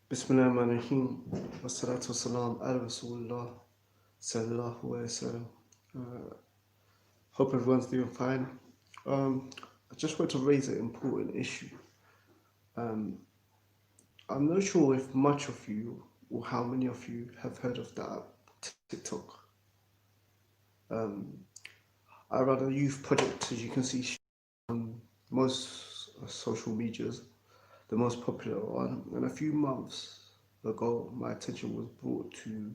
Bismillahirrahmanirrahim. Wassalatu wassalam ala Rasulullah sallallahu alayhi wasallam. Hope everyone's doing fine. I just want to raise an important issue. Um, I'm not sure if much of you or how many of you have heard of that app, TikTok. Um, I run a youth project, as you can see, on most social medias, the most popular one. And a few months ago, my attention was brought to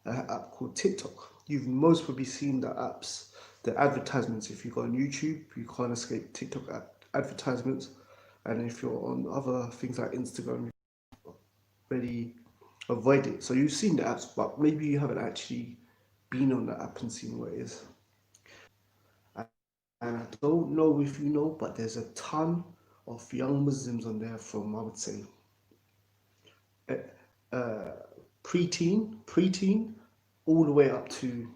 an app called TikTok. You've most probably seen the apps, the advertisements. If you go on YouTube, you can't escape TikTok advertisements. And if you're on other things like Instagram, you really avoid it. So you've seen the apps, but maybe you haven't actually been on the app and seen what it is. And I don't know if you know, but there's a ton of young Muslims on there from, I would say, uh, uh, preteen, all the way up to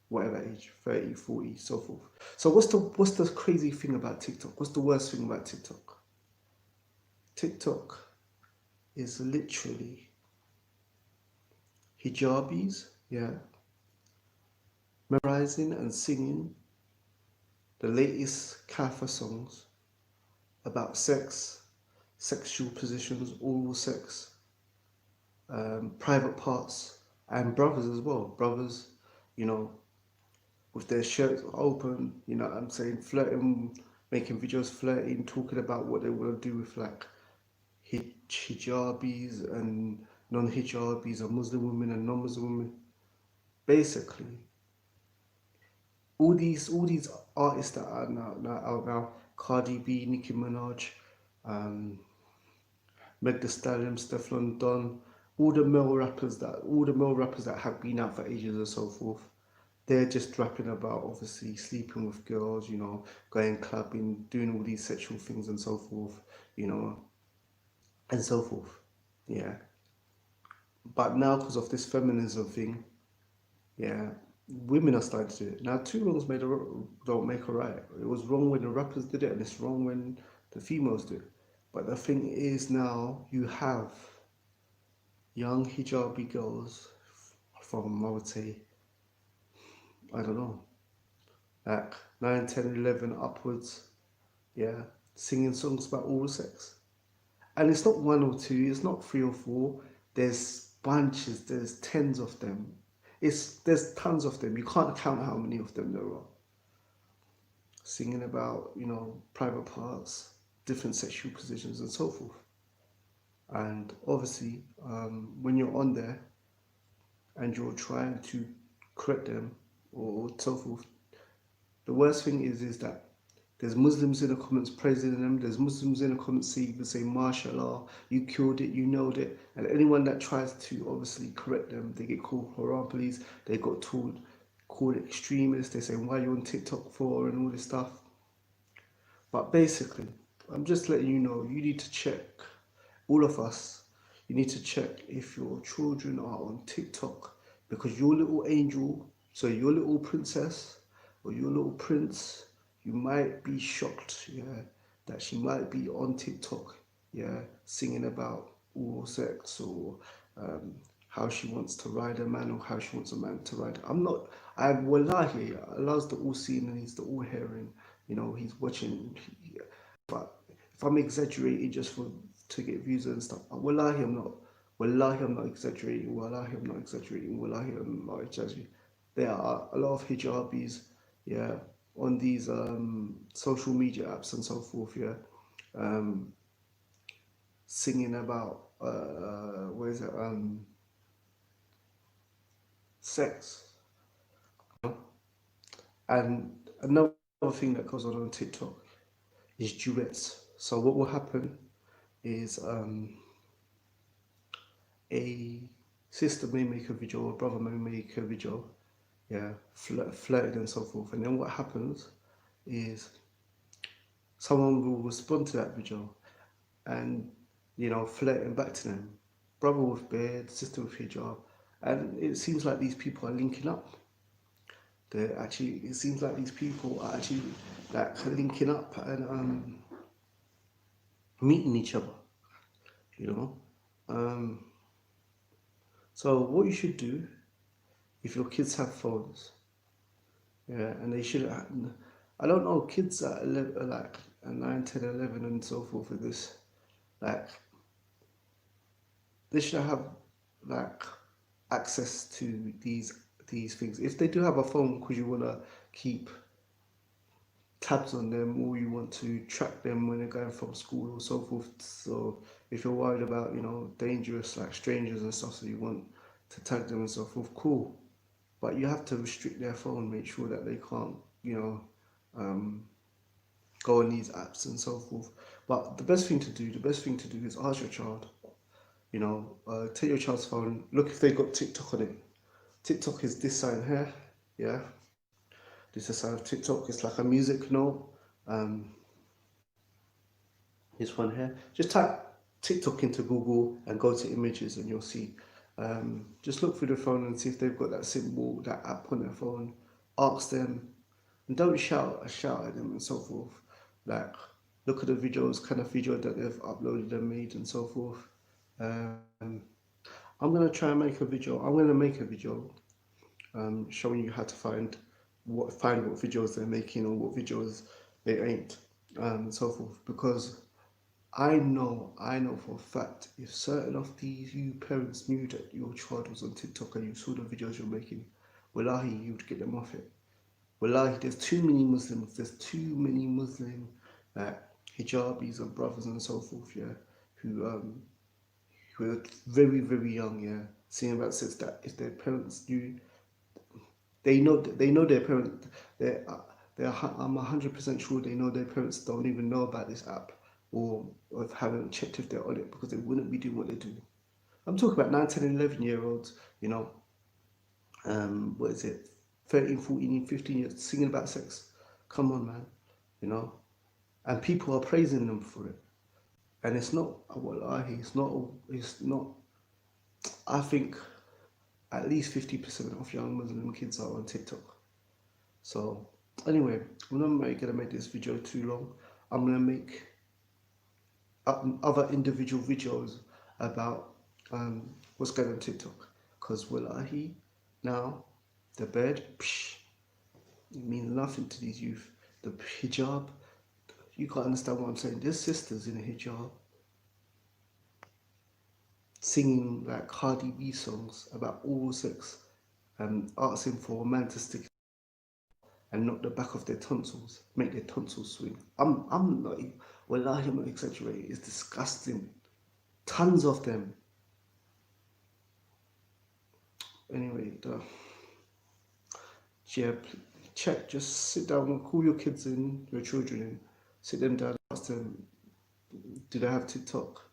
whatever age, 30, 40, so forth. So what's the crazy thing about TikTok? What's the worst thing about TikTok? TikTok is literally hijabis, yeah, memorizing and singing the latest Kafa songs about sex, sexual positions, oral sex, private parts, and brothers as well. Brothers, you know, with their shirts open, you know what I'm saying, flirting, making videos flirting, talking about what they want to do with like hijabis and non-hijabis, or Muslim women and non-Muslim women. Basically, all these artists that are now out now, Cardi B, Nicki Minaj, um, Meg Thee Stallion, Stefflon Don, all the male rappers that have been out for ages and so forth. They're just rapping about obviously sleeping with girls, you know, going clubbing, doing all these sexual things and so forth, you know, and so forth. Yeah. But now, because of this feminism thing, yeah, women are starting to do it. Now, two wrongs don't make a right. It was wrong when the rappers did it, and it's wrong when the females do it. But the thing is now, you have young hijabi girls from, I would say, I don't know, like 9, 10, 11 upwards, yeah, singing songs about oral sex. And it's not one or two, it's not three or four. There's bunches, there's tens of them. There's tons of them. You can't count how many of them there are. Singing about, you know, private parts, different sexual positions and so forth. And obviously, when you're on there and you're trying to correct them or so forth, the worst thing is that there's Muslims in the comments praising them. There's Muslims in the comments saying, "Mashallah, you killed it, you nailed it." And anyone that tries to obviously correct them, they get called Haram police. They got called extremists. They say, "Why are you on TikTok for?" and all this stuff. But basically, I'm just letting you know, you need to check, all of us, you need to check if your children are on TikTok, because your little angel, so your little princess or your little prince, you might be shocked, yeah, that she might be on TikTok, yeah, singing about oral sex, or um, how she wants to ride a man, or how she wants a man to ride. Wallahi, Allah's the all seeing and He's the all hearing. You know, He's watching. But if I'm exaggerating just to get views and stuff, wallahi, I'm not. Wallahi, I'm not exaggerating. Wallahi, I'm not exaggerating. Wallahi, I'm not exaggerating. There are a lot of hijabis, yeah, on these social media apps and so forth, yeah, um, singing about what is it, sex. And another thing that goes on TikTok is duets. So what will happen is a sister may make a video, a brother may make a video, yeah, flirting and so forth. And then what happens is someone will respond to that video and, you know, flirting back to them. Brother with beard, sister with hijab. And it seems like these people are linking up. It seems like these people are actually like linking up and meeting each other, you know. Um, so what you should do if your kids have phones, yeah, and they should. I don't know, kids at 11, like at 9, 10, 11, and so forth with this, like they should have like access to these things. If they do have a phone because you wanna keep tabs on them or you want to track them when they're going from school or so forth. So if you're worried about, dangerous like strangers and stuff, so you want to tag them and so forth, cool. But you have to restrict their phone, make sure that they can't, um, go on these apps and so forth. But the best thing to do is ask your child, take your child's phone, look if they got TikTok on it. TikTok is this sign here, yeah. This is a sign of TikTok. It's like a music note. Um, this one here. Just type TikTok into Google and go to images, and you'll see. Just look through the phone and see if they've got that symbol, that app on their phone. Ask them, and don't shout at them and so forth. Like, look at the videos, kind of video that they've uploaded and made and so forth. Um, I'm gonna try and make a video. I'm gonna make a video showing you how to find what videos they're making or what videos they ain't, and so forth. Because I know for a fact, if certain of these you parents knew that your child was on TikTok and you saw the videos you're making, wallahi, you'd get them off it. Wallahi, there's too many Muslims. There's too many Muslim uh, hijabis and brothers and so forth, yeah, who um who are very very young, yeah, seeing about says that if their parents knew, they know their parents. They I'm 100% sure they know their parents don't even know about this app, or haven't checked if they're on it, because they wouldn't be doing what they do. I'm talking about 9, 10, and 11 year olds. What is it? 13, 14, 15 years singing about sex. Come on, man. You know, and people are praising them for it. And it's not. Wallahi, it's not. It's not. I think at least 50% of young Muslim kids are on TikTok. So anyway, I'm not gonna make this video too long. I'm gonna make other individual videos about what's going on TikTok. Because wallahi, now the bed, it means nothing to these youth. The hijab, you can't understand what I'm saying. There's sisters in a hijab singing like Cardi B songs about oral sex, asking for a man to stick and knock the back of their tonsils, make their tonsils swing. I'm not, wallahi, I'm not exaggerating. It's disgusting. Tons of them. Anyway, yeah, check. Just sit down and call your kids in, your children in, sit them down, ask them, do they have TikTok?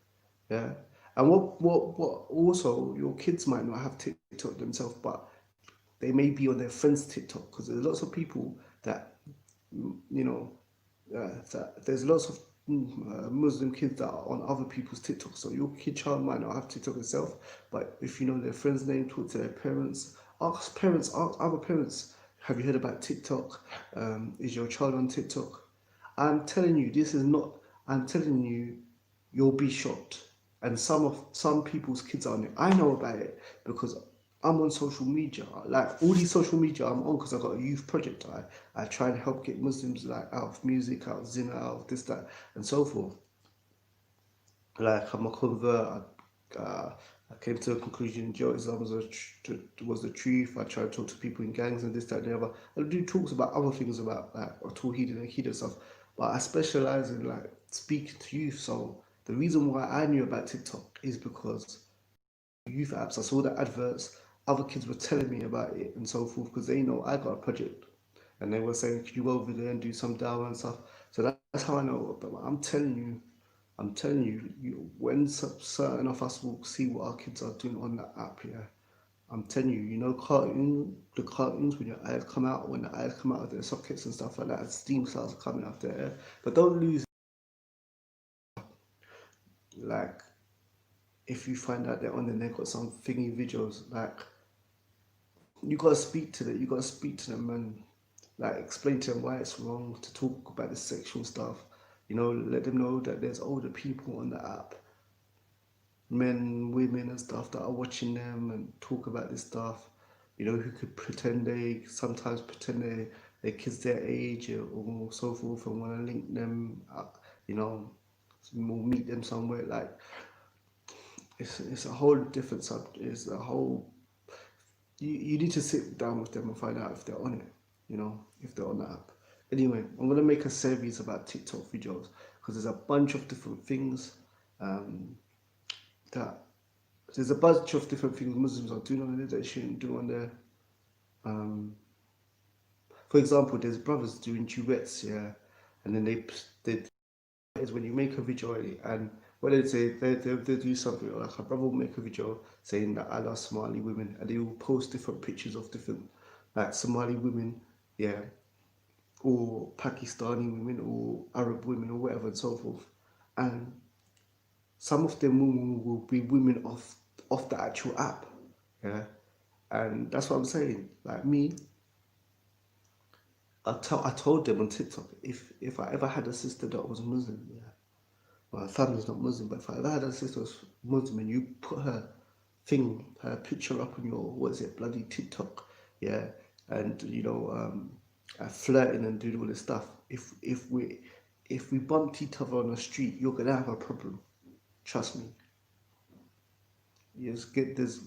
Yeah. And what? Also, your kids might not have TikTok themselves, but they may be on their friends' TikTok, because there's lots of people that you know there's lots of Muslim kids that are on other people's TikTok. So your child might not have TikTok itself, but if you know their friend's name, talk to their parents, ask other parents, have you heard about TikTok? Is your child on TikTok? I'm telling you, this is not. I'm telling you, you'll be shocked. And some people's kids are on it. I know about it because I'm on social media. Like all these social media I'm on because I got a youth project. I try and help get Muslims like out of music, out of zina, out of this, that, and so forth. Like I'm a convert. I came to the conclusion Joe Islam was the truth. I try to talk to people in gangs and this, that, and the other. I do talks about other things about like Tawheed and Akid and stuff, but I specialize in like speaking to youth. So the reason why I knew about TikTok is because youth apps. I saw the adverts. Other kids were telling me about it and so forth because they know I got a project, and they were saying, "Can you go over there and do some dawah and stuff?" So that's how I know. But I'm telling you, when certain of us will see what our kids are doing on that app, yeah, I'm telling you, the cartoons when your eyes come out, when the eyes come out of their sockets and stuff like that, steam starts coming out there. But don't lose, like, if you find out they're on there, they've got some thingy videos, like, you gotta speak to them, and like explain to them why it's wrong to talk about the sexual stuff. Let them know that there's older people on the app. men, women, and stuff that are watching them and talk about this stuff. Who could sometimes pretend their kids their age or so forth, and want to link them up, or meet them somewhere. Like it's a whole different subject. It's a whole. You need to sit down with them and find out if they're on it. If they're on the app. Anyway, I'm gonna make a series about TikTok videos because there's a bunch of different things um, that there's a bunch of different things Muslims are doing on there that they shouldn't do on there. Um, for example, there's brothers doing duets, yeah, and then they is when you make a video and what they say they do something like a brother will make a video saying that I love Somali women, and they will post different pictures of different like Somali women, yeah, or Pakistani women or Arab women or whatever and so forth, and some of them women will be women off the actual app, yeah, and that's what I'm saying. Like me, I told them on TikTok if I ever had a sister that was Muslim, yeah, well, her family's not Muslim, but if I ever had a sister was Muslim and you put her picture up on your, what is it, bloody TikTok, yeah, and flirting and doing all this stuff. If we bumped each other on the street, you're gonna have a problem. Trust me. There's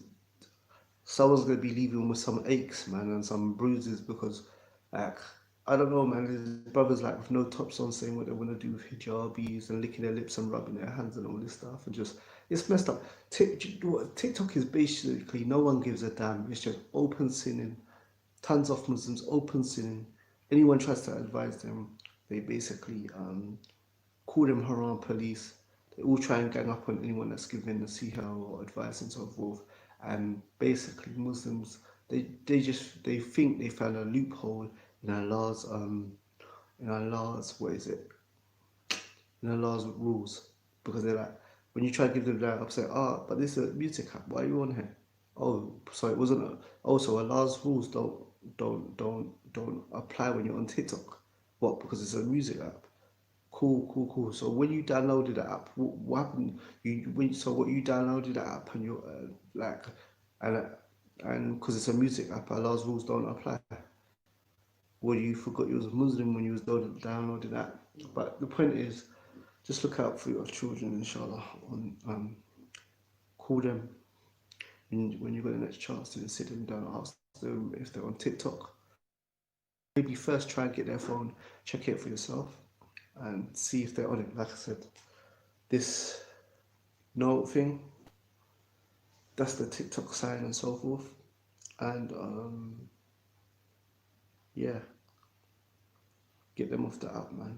someone's gonna be leaving with some aches, man, and some bruises because, like, I don't know, man. There's brothers like with no tops on saying what they want to do with hijabis and licking their lips and rubbing their hands and all this stuff, and just it's messed up. TikTok is basically no one gives a damn. It's just open sinning, tons of Muslims open sinning. Anyone tries to advise them, they basically call them haram police. They all try and gang up on anyone that's giving nasiha or advice and so forth. And basically, Muslims they think they found a loophole in Allah's what is it? In Allah's rules, because they're like when you try to give them that upset, but this is a music app. Why are you on here? Oh, so it wasn't. Also, Allah's rules don't apply when you're on TikTok. What? Because it's a music app. Cool, cool, cool. So when you downloaded the app, what happened? What you downloaded the app and you're like, and uh, and because it's a music app, Allah's rules don't apply. Well, you forgot you was a Muslim when you was downloading that. But the point is, just look out for your children, inshallah. Call them when you got the next chance to sit them down, ask them if they're on TikTok. Maybe first try and get their phone, check it for yourself, and see if they're on it. Like I said, this note thing, that's the TikTok sign and so forth. And yeah, get them off the app, man,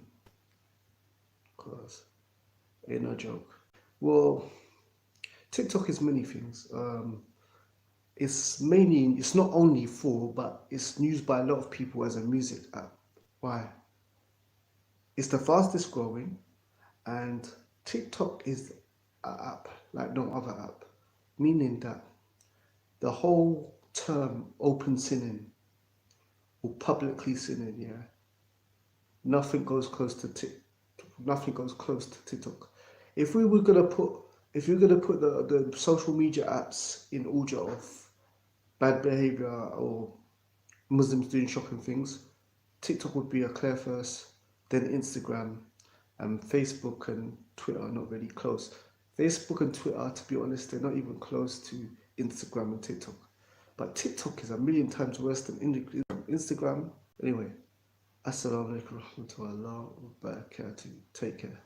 because ain't no joke. Well, TikTok is many things. It's not only for, but it's used by a lot of people as a music app. Why? It's the fastest growing, and TikTok is an app like no other app, meaning that the whole term open sinning or publicly sinning, yeah, nothing goes close to nothing goes close to TikTok. If we were gonna put if you're gonna put the social media apps in order of bad behavior or Muslims doing shocking things, TikTok would be a clear first, then Instagram, and Facebook and Twitter are not really close. Facebook and Twitter, to be honest, they're not even close to Instagram and TikTok. But TikTok is a million times worse than Instagram. Anyway, Assalamu alaikum warahmatullahi wabarakatuh. Take care.